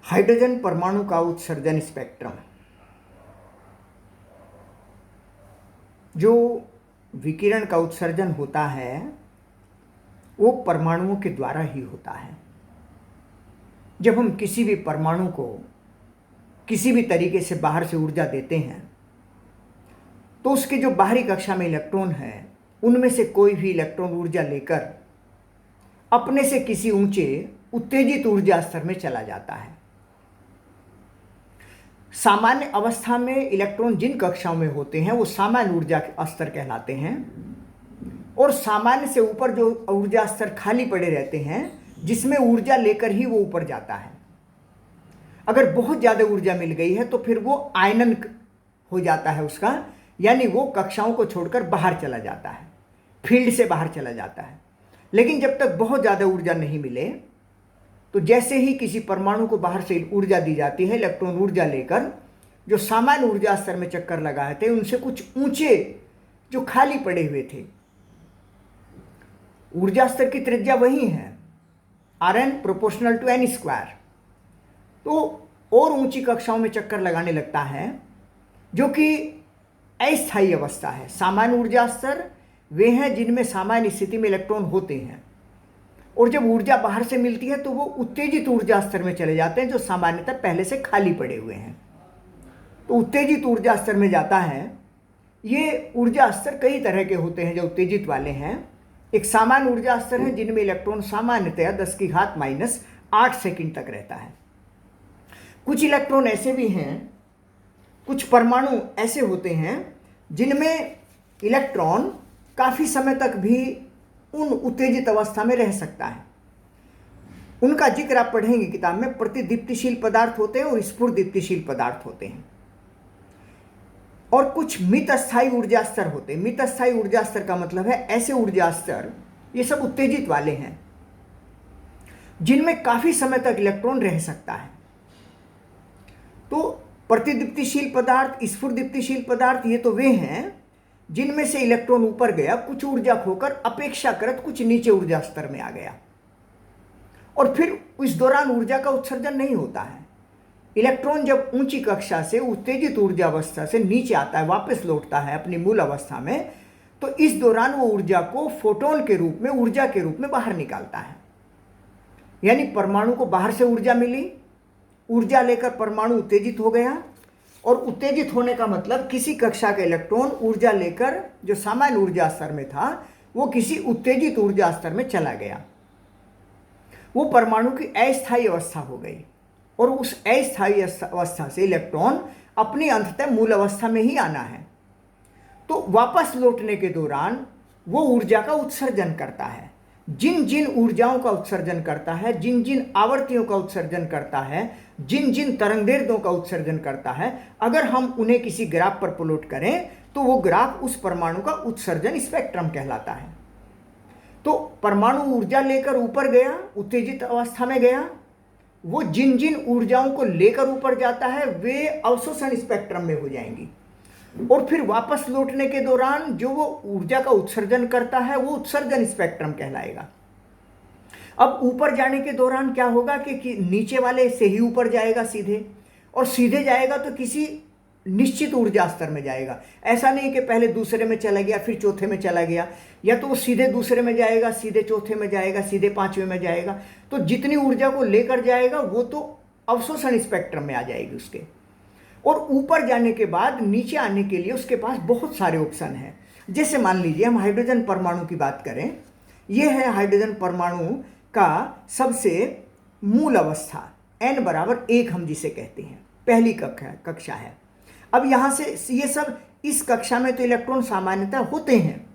Hydrogen परमाणु का उत्सर्जन स्पेक्ट्रम। जो विकिरण का उत्सर्जन होता है वो परमाणुओं के द्वारा ही होता है। जब हम किसी भी परमाणु को किसी भी तरीके से बाहर से ऊर्जा देते हैं तो उसके जो बाहरी कक्षा में इलेक्ट्रॉन हैं उनमें से कोई भी इलेक्ट्रॉन ऊर्जा लेकर अपने से किसी ऊंचे उत्तेजित ऊर्जा स्तर में चला जाता है। सामान्य अवस्था में इलेक्ट्रॉन जिन कक्षाओं में होते हैं वो सामान्य ऊर्जा स्तर कहलाते हैं, और सामान्य से ऊपर जो ऊर्जा स्तर खाली पड़े रहते हैं जिसमें ऊर्जा लेकर ही वो ऊपर जाता है। अगर बहुत ज़्यादा ऊर्जा मिल गई है तो फिर वो आयनन हो जाता है उसका, यानी वो कक्षाओं को छोड़कर बाहर चला जाता है, फील्ड से बाहर चला जाता है। लेकिन जब तक बहुत ज़्यादा ऊर्जा नहीं मिले तो जैसे ही किसी परमाणु को बाहर से ऊर्जा दी जाती है, इलेक्ट्रॉन ऊर्जा लेकर जो सामान्य ऊर्जा स्तर में चक्कर लगाए थे उनसे कुछ ऊंचे जो खाली पड़े हुए थे, ऊर्जा स्तर की त्रिज्या वही है Rn proportional to n square, तो और ऊंची कक्षाओं में चक्कर लगाने लगता है जो कि अस्थायी अवस्था है। सामान्य ऊर्जा स्तर वे हैं जिनमें सामान्य स्थिति में इलेक्ट्रॉन होते हैं, और जब ऊर्जा बाहर से मिलती है तो वो उत्तेजित ऊर्जा स्तर में चले जाते हैं जो सामान्यतः पहले से खाली पड़े हुए हैं। तो उत्तेजित ऊर्जा स्तर में जाता है। ये ऊर्जा स्तर कई तरह के होते हैं जो उत्तेजित वाले हैं। एक सामान्य ऊर्जा स्तर है जिनमें इलेक्ट्रॉन सामान्यतया 10⁻⁸ सेकंड तक रहता है। कुछ इलेक्ट्रॉन ऐसे भी हैं, कुछ परमाणु ऐसे होते हैं जिनमें इलेक्ट्रॉन काफ़ी समय तक भी उन उत्तेजित अवस्था में रह सकता है। उनका जिक्र आप पढ़ेंगे किताब में। प्रतिदीप्तिशील पदार्थ होते हैं और स्फुरदीप्तिशील पदार्थ होते हैं, और कुछ मित अस्थायी ऊर्जा स्तर होते हैं। मित अस्थायी ऊर्जा स्तर का मतलब है ऐसे ऊर्जा स्तर, ये सब उत्तेजित वाले हैं जिनमें काफी समय तक इलेक्ट्रॉन रह सकता है। तो प्रतिदीप्तिशील पदार्थ, स्फुरदीप्तिशील पदार्थ, ये तो वे हैं जिनमें से इलेक्ट्रॉन ऊपर गया, कुछ ऊर्जा खोकर अपेक्षाकृत कुछ नीचे ऊर्जा स्तर में आ गया, और फिर इस दौरान ऊर्जा का उत्सर्जन नहीं होता है। इलेक्ट्रॉन जब ऊंची कक्षा से उत्तेजित ऊर्जा अवस्था से नीचे आता है, वापस लौटता है अपनी मूल अवस्था में, तो इस दौरान वो ऊर्जा को फोटोन के रूप में, ऊर्जा के रूप में बाहर निकालता है। यानी परमाणु को बाहर से ऊर्जा मिली, ऊर्जा लेकर परमाणु उत्तेजित हो गया, और उत्तेजित होने का मतलब किसी कक्षा का इलेक्ट्रॉन ऊर्जा लेकर जो सामान्य ऊर्जा स्तर में था वो किसी उत्तेजित ऊर्जा स्तर में चला गया। वो परमाणु की अस्थायी अवस्था हो गई, और उस अस्थायी अवस्था से इलेक्ट्रॉन अपनी अंततः मूल अवस्था में ही आना है। तो वापस लौटने के दौरान वो ऊर्जा का उत्सर्जन करता है। जिन जिन ऊर्जाओं का उत्सर्जन करता है, जिन जिन आवृत्तियों का उत्सर्जन करता है, जिन जिन तरंगदैर्ध्यों का उत्सर्जन करता है, अगर हम उन्हें किसी ग्राफ पर प्लॉट करें तो वो ग्राफ उस परमाणु का उत्सर्जन स्पेक्ट्रम कहलाता है। तो परमाणु ऊर्जा लेकर ऊपर गया, उत्तेजित अवस्था में गया, वो जिन जिन ऊर्जाओं को लेकर ऊपर जाता है वे अवशोषण स्पेक्ट्रम में हो जाएंगी, और फिर वापस लौटने के दौरान जो वो ऊर्जा का उत्सर्जन करता है वो उत्सर्जन स्पेक्ट्रम कहलाएगा। अब ऊपर जाने के दौरान क्या होगा कि नीचे वाले से ही ऊपर जाएगा सीधे, और सीधे जाएगा तो किसी निश्चित ऊर्जा स्तर में जाएगा। ऐसा नहीं कि पहले दूसरे में चला गया फिर चौथे में चला गया, या तो वो सीधे दूसरे में जाएगा, सीधे चौथे में जाएगा, सीधे पांचवें में जाएगा। तो जितनी ऊर्जा को लेकर जाएगा वो तो अवशोषण स्पेक्ट्रम में आ जाएगी उसके। और ऊपर जाने के बाद नीचे आने के लिए उसके पास बहुत सारे ऑप्शन हैं। जैसे मान लीजिए हम हाइड्रोजन परमाणु की बात करें, यह है हाइड्रोजन परमाणु का सबसे मूल अवस्था, n=1 हम जिसे कहते हैं, पहली कक्षा है। अब यहाँ से ये सब, इस कक्षा में तो इलेक्ट्रॉन सामान्यतः होते हैं,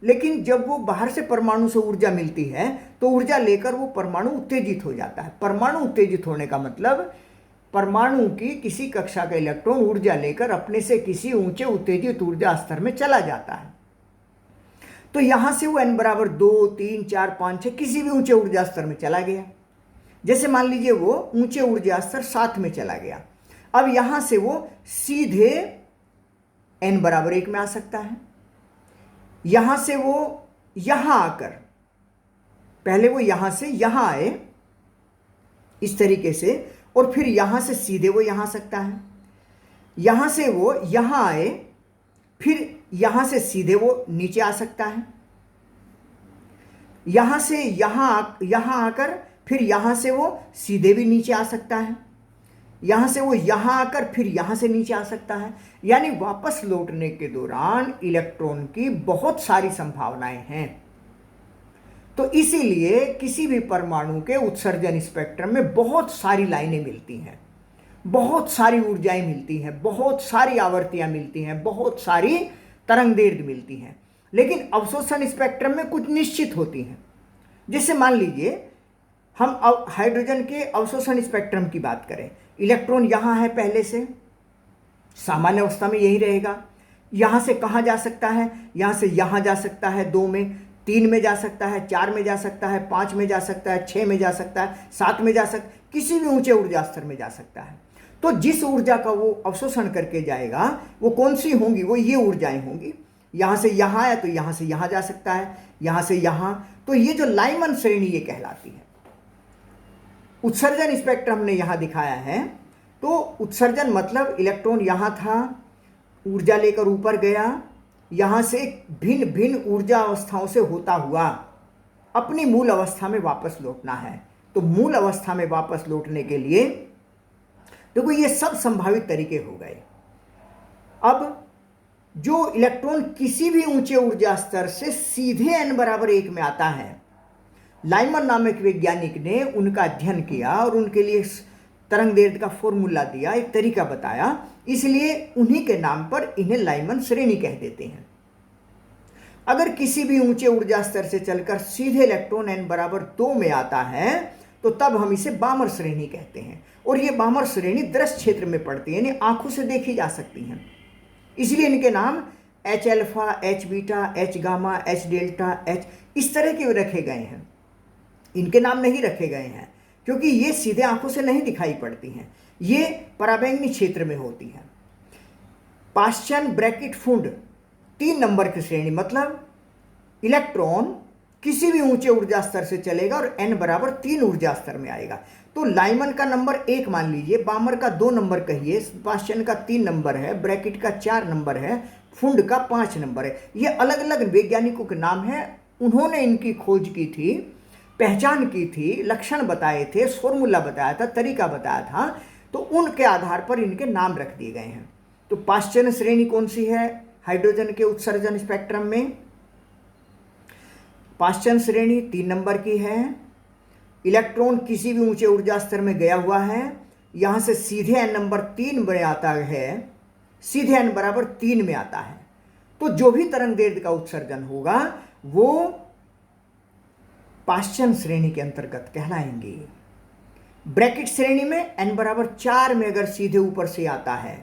लेकिन जब वो बाहर से परमाणु से ऊर्जा मिलती है तो ऊर्जा लेकर वो परमाणु उत्तेजित हो जाता है। परमाणु उत्तेजित होने का मतलब परमाणु की किसी कक्षा का इलेक्ट्रॉन ऊर्जा लेकर अपने से किसी ऊंचे उत्तेजित ऊर्जा स्तर में चला जाता है। तो यहां से वो n=2, 3, 4, 5, 6 किसी भी ऊंचे ऊर्जा स्तर में चला गया। जैसे मान लीजिए वो ऊंचे ऊर्जा स्तर 7 में चला गया। अब यहां से वो सीधे n=1 में आ सकता है। यहां से वो यहां आकर, पहले वो यहां से यहां आए इस तरीके से, और फिर यहाँ से सीधे वो यहाँ आ सकता है, यहाँ से वो यहाँ आए, फिर यहाँ से सीधे वो नीचे आ सकता है, यहाँ से यहाँ आकर फिर यहाँ से वो सीधे भी नीचे आ सकता है, यहाँ से वो यहाँ आकर फिर यहाँ से नीचे आ सकता है। यानी वापस लौटने के दौरान इलेक्ट्रॉन की बहुत सारी संभावनाएं हैं। तो इसीलिए किसी भी परमाणु के उत्सर्जन स्पेक्ट्रम में बहुत सारी लाइनें मिलती हैं, बहुत सारी ऊर्जाएं मिलती हैं, बहुत सारी आवर्तियां मिलती हैं, बहुत सारी तरंगदैर्घ्य मिलती हैं। लेकिन अवशोषण स्पेक्ट्रम में कुछ निश्चित होती हैं। जैसे मान लीजिए हम हाइड्रोजन के अवशोषण स्पेक्ट्रम की बात करें, इलेक्ट्रॉन यहाँ है, पहले से सामान्य अवस्था में यही रहेगा। यहाँ से कहाँ जा सकता है? यहाँ से यहाँ जा सकता है, 2 में, 3 में जा सकता है, 4 में जा सकता है, 5 में जा सकता है, 6 में जा सकता है, 7 में जा सकता है, किसी भी ऊंचे ऊर्जा स्तर में जा सकता है। तो जिस ऊर्जा का वो अवशोषण करके जाएगा वो कौन सी होंगी? वो ये ऊर्जाएं होंगी। यहाँ से यहाँ आया तो यहाँ से यहाँ जा सकता है, यहाँ से यहाँ, तो ये जो लाइमन श्रेणी ये कहलाती है। उत्सर्जन स्पेक्ट्रम हमने यहाँ दिखाया है। तो उत्सर्जन मतलब इलेक्ट्रॉन यहाँ था, ऊर्जा लेकर ऊपर गया, यहाँ से भिन्न भिन्न ऊर्जा अवस्थाओं से होता हुआ अपनी मूल अवस्था में वापस लौटना है। तो मूल अवस्था में वापस लौटने के लिए देखो ये सब संभावित तरीके हो गए। अब जो इलेक्ट्रॉन किसी भी ऊंचे ऊर्जा स्तर से सीधे n बराबर 1 में आता है, लाइमन नामक वैज्ञानिक ने उनका अध्ययन किया और उनके लिए तरंगदैर्घ्य का फॉर्मूला दिया, एक तरीका बताया, इसलिए उन्हीं के नाम पर इन्हें लाइमन श्रेणी कह देते हैं। अगर किसी भी ऊंचे ऊर्जा स्तर से चलकर सीधे इलेक्ट्रॉन n बराबर 2 में आता है तो तब हम इसे बामर श्रेणी कहते हैं। और ये बामर श्रेणी दृश्य क्षेत्र में पड़ती है, यानी आंखों से देखी जा सकती हैं। इसलिए इनके नाम H alpha, H beta, H gamma, H delta, H इस तरह के रखे गए हैं। इनके नाम नहीं रखे गए हैं क्योंकि ये सीधे आंखों से नहीं दिखाई पड़ती हैं, ये पराबैंगनी क्षेत्र में होती हैं। पाश्चन ब्रैकेट फुंड 3 नंबर की श्रेणी, मतलब इलेक्ट्रॉन किसी भी ऊंचे ऊर्जा स्तर से चलेगा और n बराबर 3 ऊर्जा स्तर में आएगा। तो लाइमन का नंबर 1 मान लीजिए, बामर का 2 नंबर कहिए, पाश्चन का 3 नंबर है, ब्रैकेट का 4 नंबर है, फुंड का 5 नंबर है। ये अलग अलग वैज्ञानिकों के नाम हैं। उन्होंने इनकी खोज की थी, पहचान की थी, लक्षण बताए थे, फॉर्मूला बताया था, तरीका बताया था, तो उनके आधार पर इनके नाम रख दिए गए हैं। तो पाश्चन श्रेणी कौन सी है हाइड्रोजन के उत्सर्जन स्पेक्ट्रम में? पाश्चन श्रेणी 3 नंबर की है। इलेक्ट्रॉन किसी भी ऊंचे ऊर्जा स्तर में गया हुआ है, यहाँ से सीधे n नंबर 3 में आता है, सीधे n बराबर 3 में आता है। तो जो भी तरंगदैर्घ्य का उत्सर्जन होगा वो पाश्चन श्रेणी के अंतर्गत कहलाएंगे। ब्रैकेट श्रेणी में n बराबर 4 में अगर सीधे ऊपर से आता है,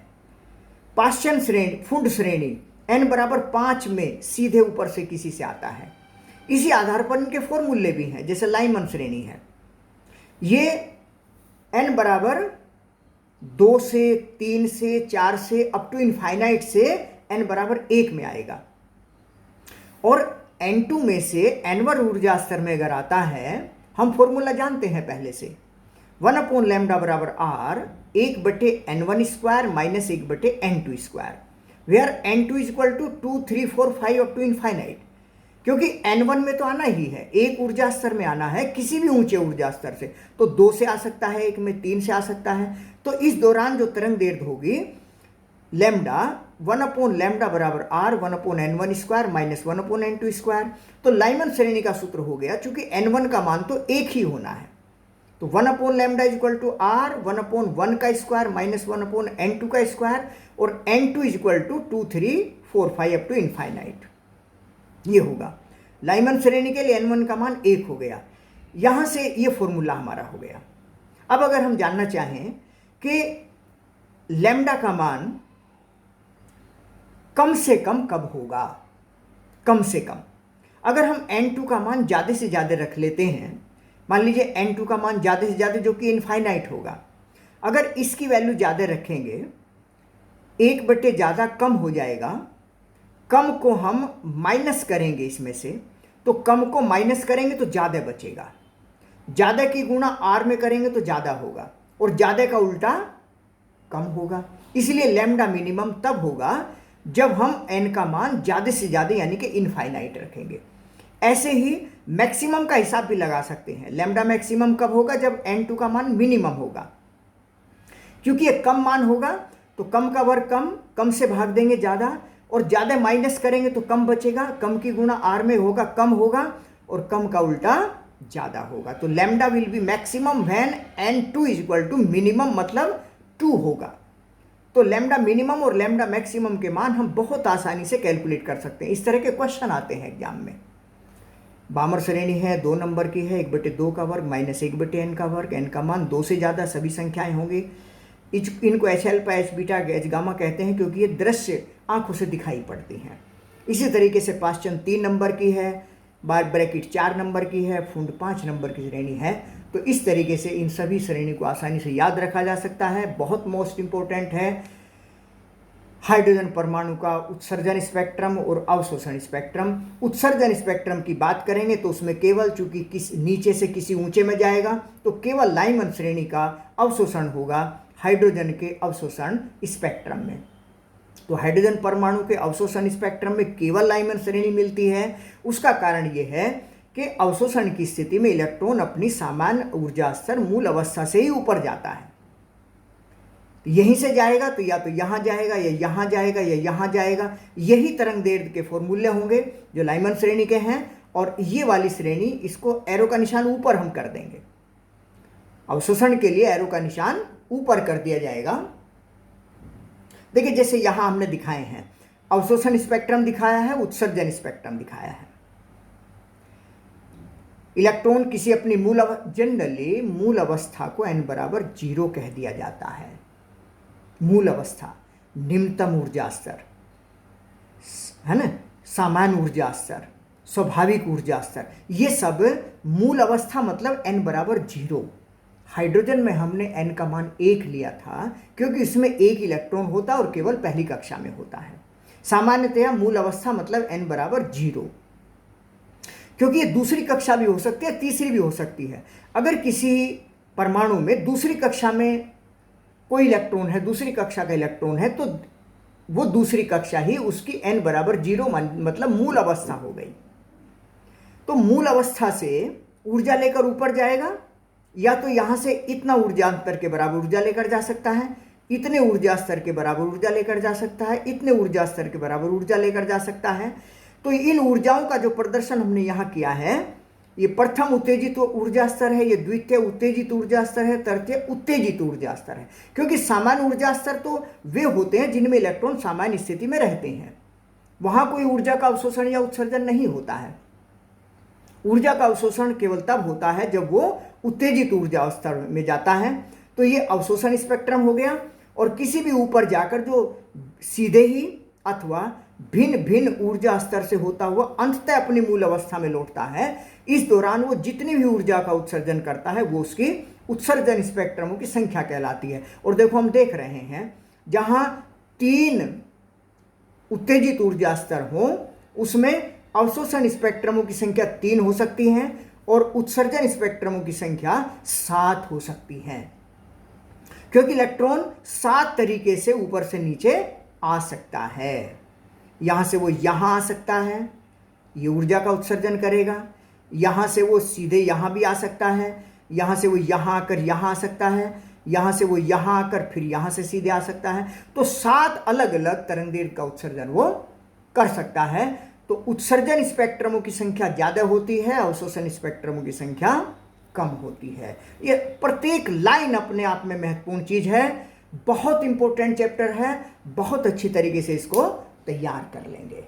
पाश्चन श्रेणी, फुंड श्रेणी n बराबर 5 में सीधे ऊपर से किसी से आता है। इसी आधार पर इनके फॉर्मूले भी हैं, जैसे लाइमन श्रेणी है, ये n बराबर 2 से 3 से 4 से अप टू इनफाइनाइट से n बराबर 1 में आएगा। और n2 में से n1 ऊर्जा स्तर में अगर आता है, हम फॉर्मूला जानते हैं पहले से, 1/λ बराबर r 1/n1 square minus 1/n2 square, where n2 equal to 2, 3, 4, 5 up to infinite. क्योंकि n1 में तो आना ही है, एक ऊर्जा स्तर में आना है, किसी भी ऊंचे ऊर्जा स्तर से, तो 2 से आ सकता है, 1 में 3 से आ सकता है। तो इस दौरान जो तरंगदैर्घ्य होगी लैम्डा 1/λ बराबर r 1/n1 square minus 1/n2 square. तो लाइमन श्रेणी का सूत्र हो गया, चूंकि n1 का मान तो एक ही होना है, तो 1/λ इक्वल टू r 1/1 का स्क्वायर माइनस 1/n2 का स्क्वायर, और n2 equal to 2, 3, 4, 5 up to infinite. ये होगा लाइमन श्रेणी के लिए n1 का मान 1 हो गया। यहां से ये फॉर्मूला हमारा हो गया। अब अगर हम जानना चाहें कि लैम्डा का मान कम से कम कब होगा, कम से कम अगर हम n2 का मान ज़्यादा से ज़्यादा रख लेते हैं, मान लीजिए n2 का मान ज़्यादा से ज़्यादा जो कि इनफाइनाइट होगा, अगर इसकी वैल्यू ज़्यादा रखेंगे, 1 बटे ज़्यादा कम हो जाएगा, कम को हम माइनस करेंगे इसमें से, तो कम को माइनस करेंगे तो ज़्यादा बचेगा, ज़्यादा की गुणा r में करेंगे तो ज़्यादा होगा, और ज़्यादा का उल्टा कम होगा। इसलिए लैम्डा मिनिमम तब होगा जब हम n का मान ज़्यादा से ज़्यादा यानी कि इनफाइनाइट रखेंगे। ऐसे ही मैक्सिमम का हिसाब भी लगा सकते हैं। लैम्डा मैक्सिमम कब होगा? जब n2 का मान मिनिमम होगा। क्योंकि ये कम मान होगा तो कम का वर्ग कम, कम से भाग देंगे ज़्यादा, और ज़्यादा माइनस करेंगे तो कम बचेगा। कम की गुणा r में होगा, कम होगा, और कम का उल्टा ज़्यादा होगा। तो lambda will be maximum when n2 is equal to minimum, मतलब 2 होगा। तो लैम्डा मिनिमम और लैम्डा मैक्सिमम के मान हम बहुत आसानी से कैलकुलेट कर सकते हैं। इस तरह के क्वेश्चन आते हैं एग्जाम में। बामर श्रेणी है, 2 नंबर की है, 1/2 का वर्ग माइनस 1/n का वर्ग, n का मान 2 से ज़्यादा सभी संख्याएं होंगी। इनको H alpha, H beta, H gamma कहते हैं क्योंकि ये दृश्य आंखों से दिखाई पड़ती हैं। इसी तरीके से क्वेश्चन 3 नंबर की है, बार ब्रैकेट 4 नंबर की है, फुंड 5 नंबर की श्रेणी है। तो इस तरीके से इन सभी श्रेणी को आसानी से याद रखा जा सकता है। बहुत मोस्ट इंपॉर्टेंट है हाइड्रोजन परमाणु का उत्सर्जन स्पेक्ट्रम और अवशोषण स्पेक्ट्रम। उत्सर्जन स्पेक्ट्रम की बात करेंगे तो उसमें केवल चूंकि नीचे से किसी ऊंचे में जाएगा तो केवल लाइमन श्रेणी का अवशोषण होगा हाइड्रोजन के अवशोषण स्पेक्ट्रम में। तो हाइड्रोजन परमाणु के अवशोषण स्पेक्ट्रम में केवल लाइमन श्रेणी मिलती है। उसका कारण यह है कि अवशोषण की स्थिति में इलेक्ट्रॉन अपनी सामान्य ऊर्जा स्तर मूल अवस्था से ही ऊपर जाता है। यहीं से जाएगा तो या तो यहाँ जाएगा या यहाँ जाएगा या यहाँ जाएगा। यही तरंग दैर्ध्य के फॉर्मूले होंगे जो लाइमन श्रेणी के हैं। और ये वाली श्रेणी, इसको एरो का निशान ऊपर हम कर देंगे। अवशोषण के लिए एरो का निशान ऊपर कर दिया जाएगा। देखिए जैसे यहां हमने दिखाए हैं, अवशोषण स्पेक्ट्रम दिखाया है, उत्सर्जन स्पेक्ट्रम दिखाया है। इलेक्ट्रॉन किसी अपनी जनरली मूल अवस्था को n बराबर 0 कह दिया जाता है। मूल अवस्था, निम्नतम ऊर्जा स्तर है ना, सामान्य ऊर्जा स्तर, स्वाभाविक ऊर्जा स्तर, ये सब मूल अवस्था मतलब n बराबर 0। हाइड्रोजन में हमने n का मान 1 लिया था क्योंकि इसमें 1 इलेक्ट्रॉन होता है और केवल पहली कक्षा में होता है। सामान्यतया मूल अवस्था मतलब n बराबर 0, क्योंकि ये दूसरी कक्षा भी हो सकती है, तीसरी भी हो सकती है। अगर किसी परमाणु में दूसरी कक्षा में कोई इलेक्ट्रॉन है, दूसरी कक्षा का इलेक्ट्रॉन है, तो वो दूसरी कक्षा ही उसकी n बराबर 0 मतलब मूल अवस्था हो गई। तो मूल अवस्था से ऊर्जा लेकर ऊपर जाएगा, या तो यहां से इतना ऊर्जा स्तर के बराबर ऊर्जा लेकर जा सकता है, इतने ऊर्जा स्तर के बराबर ऊर्जा लेकर जा सकता है, इतने ऊर्जा स्तर के बराबर ऊर्जा लेकर जा सकता है। तो इन ऊर्जाओं का जो प्रदर्शन हमने यहाँ किया है, ये प्रथम उत्तेजित ऊर्जा स्तर है, ये द्वितीय उत्तेजित ऊर्जा स्तर है, तृतीय उत्तेजित ऊर्जा स्तर है। क्योंकि सामान्य ऊर्जा स्तर तो वे होते हैं जिनमें इलेक्ट्रॉन सामान्य स्थिति में रहते हैं, वहां कोई ऊर्जा का अवशोषण या उत्सर्जन नहीं होता है। ऊर्जा का अवशोषण केवल तब होता है जब वो उत्तेजित ऊर्जा स्तर में जाता है। तो ये अवशोषण स्पेक्ट्रम हो गया। और किसी भी ऊपर जाकर जो सीधे ही अथवा भिन्न भिन्न ऊर्जा स्तर से होता हुआ अंततः अपनी मूल अवस्था में लौटता है, इस दौरान वो जितनी भी ऊर्जा का उत्सर्जन करता है वो उसकी उत्सर्जन स्पेक्ट्रमों की संख्या कहलाती है। और देखो हम देख रहे हैं जहां 3 उत्तेजित ऊर्जा स्तर हो उसमें अवशोषण स्पेक्ट्रमों की संख्या 3 हो सकती है और उत्सर्जन स्पेक्ट्रमों की संख्या 7 हो सकती है, क्योंकि इलेक्ट्रॉन 7 तरीके से ऊपर से नीचे आ सकता है। यहां से वो यहां आ सकता है, ये ऊर्जा का उत्सर्जन करेगा। यहां से वो सीधे यहां भी आ सकता है, यहां से वो यहां आकर यहां आ सकता है, यहां से वो यहां आकर फिर यहां से सीधे आ सकता है। तो 7 अलग अलग तरंगदैर्घ्य का उत्सर्जन वो कर सकता है। तो उत्सर्जन स्पेक्ट्रमों की संख्या ज्यादा होती है, अवशोषण स्पेक्ट्रमों की संख्या कम होती है। ये प्रत्येक लाइन अपने आप में महत्वपूर्ण चीज है, बहुत इंपॉर्टेंट चैप्टर है, बहुत अच्छी तरीके से इसको तैयार कर लेंगे।